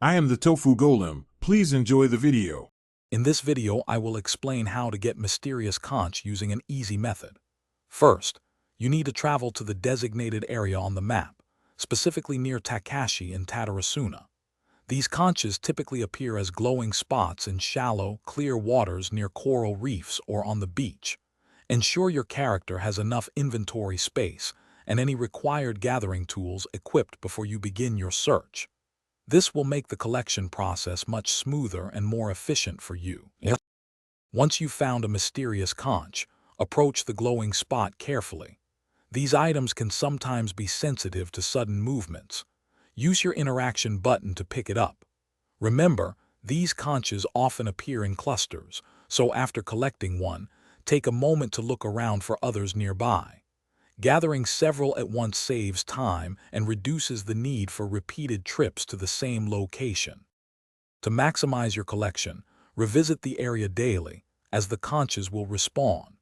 I am the Tofu Golem. Please enjoy the video. In this video, I will explain how to get mysterious conch using an easy method. First, you need to travel to the designated area on the map, specifically near Takashi in Tatarasuna. These conches typically appear as glowing spots in shallow, clear waters near coral reefs or on the beach. Ensure your character has enough inventory space and any required gathering tools equipped before you begin your search. This will make the collection process much smoother and more efficient for you. Once you've found a mysterious conch, approach the glowing spot carefully. These items can sometimes be sensitive to sudden movements. Use your interaction button to pick it up. Remember, these conches often appear in clusters, so after collecting one, take a moment to look around for others nearby. Gathering several at once saves time and reduces the need for repeated trips to the same location. To maximize your collection, revisit the area daily, as the conches will respawn.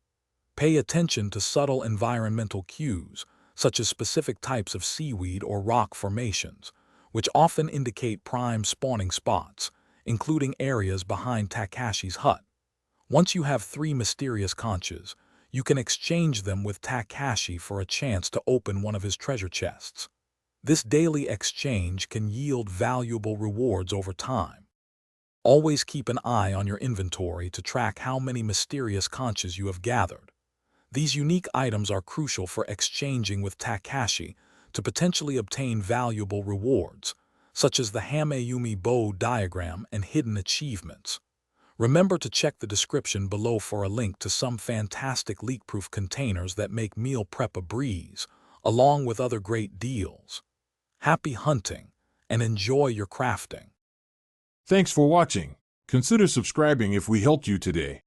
Pay attention to subtle environmental cues, such as specific types of seaweed or rock formations, which often indicate prime spawning spots, including areas behind Takashi's hut. Once you have 3 mysterious conches, you can exchange them with Takashi for a chance to open one of his treasure chests. This daily exchange can yield valuable rewards over time. Always keep an eye on your inventory to track how many mysterious conches you have gathered. These unique items are crucial for exchanging with Takashi to potentially obtain valuable rewards, such as the Hameyumi bow diagram and hidden achievements. Remember to check the description below for a link to some fantastic leak-proof containers that make meal prep a breeze, along with other great deals. Happy hunting, and enjoy your crafting. Thanks for watching. Consider subscribing if we helped you today.